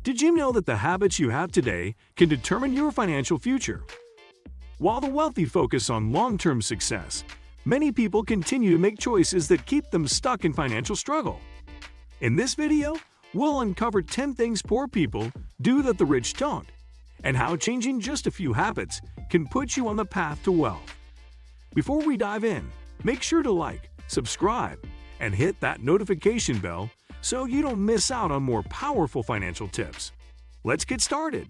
Did you know that the habits you have today can determine your financial future? While the wealthy focus on long-term success, many people continue to make choices that keep them stuck in financial struggle. In this video, we'll uncover 10 things poor people do that the rich don't, and how changing just a few habits can put you on the path to wealth. Before we dive in, make sure to like, subscribe, and hit that notification bell so you don't miss out on more powerful financial tips. Let's get started.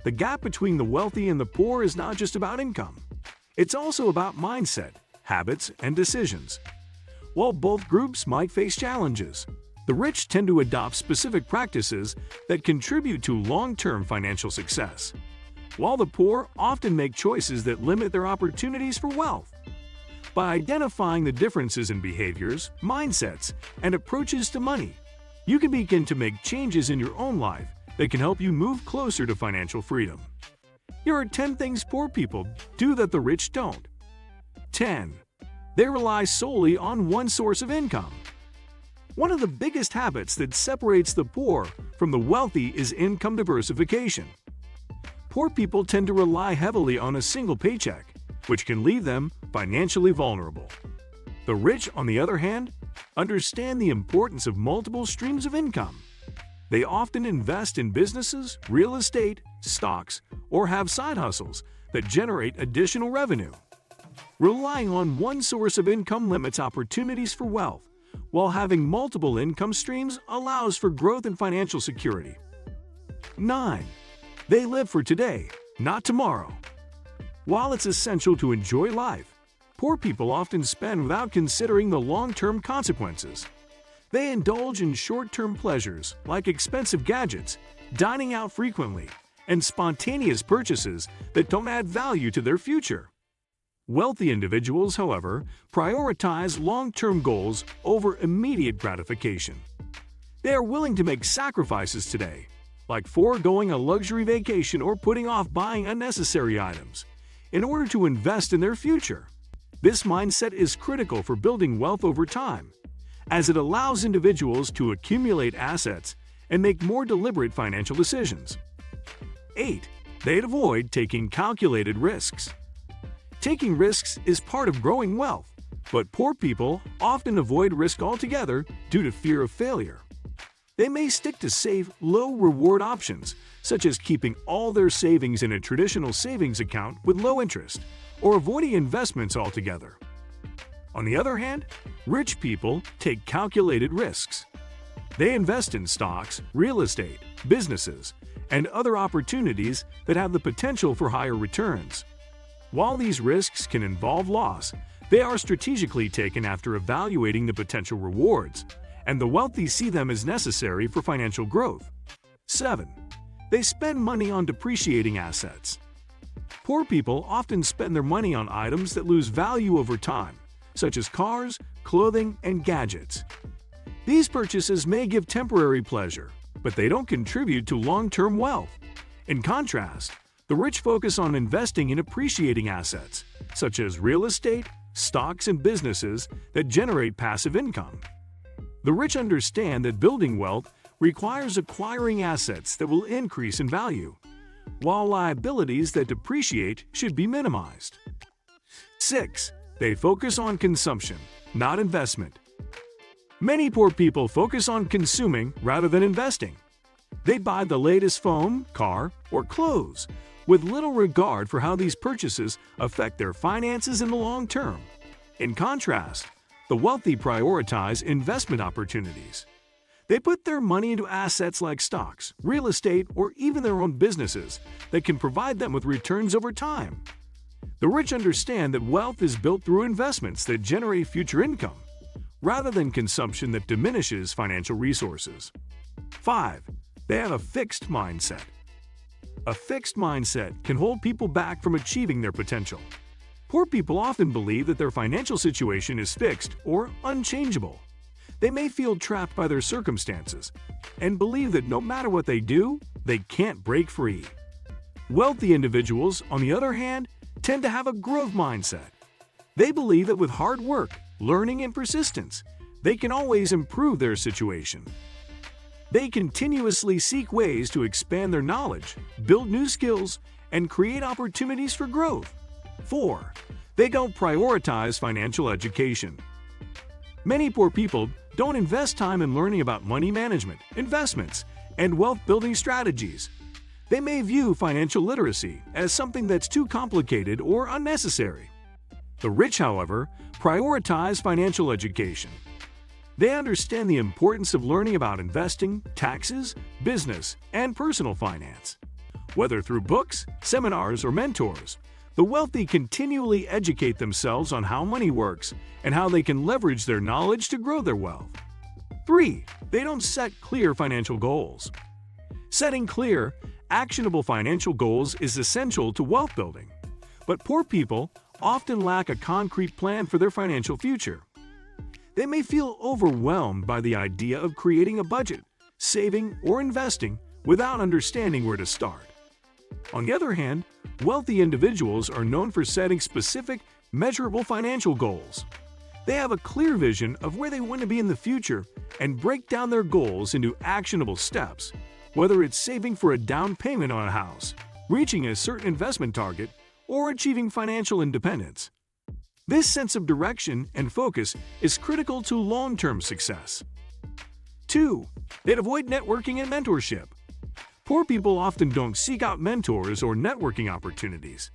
The gap between the wealthy and the poor is not just about income. It's also about mindset, habits, and decisions. While both groups might face challenges, the rich tend to adopt specific practices that contribute to long-term financial success, while the poor often make choices that limit their opportunities for wealth. By identifying the differences in behaviors, mindsets, and approaches to money, you can begin to make changes in your own life that can help you move closer to financial freedom. Here are 10 things poor people do that the rich don't. 10. They rely solely on one source of income. One of the biggest habits that separates the poor from the wealthy is income diversification. Poor people tend to rely heavily on a single paycheck, which can leave them financially vulnerable. The rich, on the other hand, understand the importance of multiple streams of income. They often invest in businesses, real estate, stocks, or have side hustles that generate additional revenue. Relying on one source of income limits opportunities for wealth, while having multiple income streams allows for growth and financial security. 9. They live for today, not tomorrow. While it's essential to enjoy life, poor people often spend without considering the long-term consequences. They indulge in short-term pleasures like expensive gadgets, dining out frequently, and spontaneous purchases that don't add value to their future. Wealthy individuals, however, prioritize long-term goals over immediate gratification. They are willing to make sacrifices today, like foregoing a luxury vacation or putting off buying unnecessary items, in order to invest in their future. This mindset is critical for building wealth over time, as it allows individuals to accumulate assets and make more deliberate financial decisions. 8. They avoid taking calculated risks. Taking risks is part of growing wealth, but poor people often avoid risk altogether due to fear of failure. They may stick to safe, low-reward options, such as keeping all their savings in a traditional savings account with low interest, or avoiding investments altogether. On the other hand, rich people take calculated risks. They invest in stocks, real estate, businesses, and other opportunities that have the potential for higher returns. While these risks can involve loss, they are strategically taken after evaluating the potential rewards, and the wealthy see them as necessary for financial growth. 7. They spend money on depreciating assets. Poor people often spend their money on items that lose value over time, such as cars, clothing, and gadgets. These purchases may give temporary pleasure, but they don't contribute to long-term wealth. In contrast, the rich focus on investing in appreciating assets, such as real estate, stocks, and businesses that generate passive income. The rich understand that building wealth requires acquiring assets that will increase in value, while liabilities that depreciate should be minimized. 6. They focus on consumption, not investment. Many poor people focus on consuming rather than investing. They buy the latest phone, car, or clothes, with little regard for how these purchases affect their finances in the long term. In contrast, the wealthy prioritize investment opportunities. They put their money into assets like stocks, real estate, or even their own businesses that can provide them with returns over time. The rich understand that wealth is built through investments that generate future income, rather than consumption that diminishes financial resources. 5. They have a fixed mindset. A fixed mindset can hold people back from achieving their potential. Poor people often believe that their financial situation is fixed or unchangeable. They may feel trapped by their circumstances and believe that no matter what they do, they can't break free. Wealthy individuals, on the other hand, tend to have a growth mindset. They believe that with hard work, learning, and persistence, they can always improve their situation. They continuously seek ways to expand their knowledge, build new skills, and create opportunities for growth. 4. They don't prioritize financial education. Many poor people don't invest time in learning about money management, investments, and wealth-building strategies. They may view financial literacy as something that's too complicated or unnecessary. The rich, however, prioritize financial education. They understand the importance of learning about investing, taxes, business, and personal finance. Whether through books, seminars, or mentors, the wealthy continually educate themselves on how money works and how they can leverage their knowledge to grow their wealth. 3. They don't set clear financial goals. Setting clear, actionable financial goals is essential to wealth building, but poor people often lack a concrete plan for their financial future. They may feel overwhelmed by the idea of creating a budget, saving, or investing without understanding where to start. On the other hand, wealthy individuals are known for setting specific, measurable financial goals. They have a clear vision of where they want to be in the future and break down their goals into actionable steps, whether it's saving for a down payment on a house, reaching a certain investment target, or achieving financial independence. This sense of direction and focus is critical to long-term success. 2. They avoid networking and mentorship. Poor people often don't seek out mentors or networking opportunities,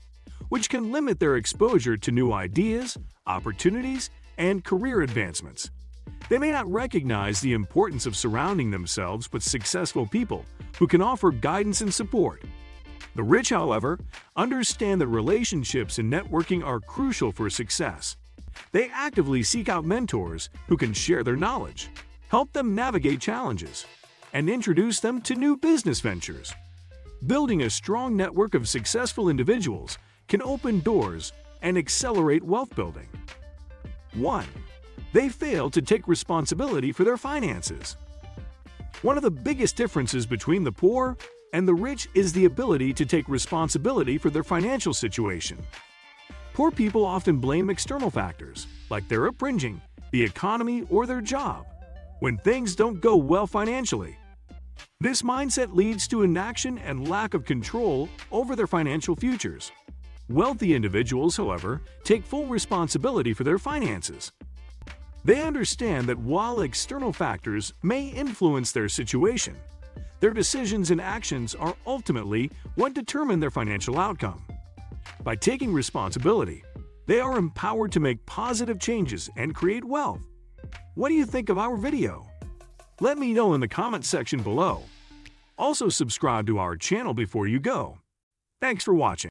which can limit their exposure to new ideas, opportunities, and career advancements. They may not recognize the importance of surrounding themselves with successful people who can offer guidance and support. The rich, however, understand that relationships and networking are crucial for success. They actively seek out mentors who can share their knowledge, help them navigate challenges, and introduce them to new business ventures. Building a strong network of successful individuals can open doors and accelerate wealth building. 1. They fail to take responsibility for their finances. One of the biggest differences between the poor and the rich is the ability to take responsibility for their financial situation. Poor people often blame external factors, like their upbringing, the economy, or their job, when things don't go well financially. This mindset leads to inaction and lack of control over their financial futures. Wealthy individuals, however, take full responsibility for their finances. They understand that while external factors may influence their situation, their decisions and actions are ultimately what determine their financial outcome. By taking responsibility, they are empowered to make positive changes and create wealth. What do you think of our video? Let me know in the comment section below. Also, subscribe to our channel before you go. Thanks for watching.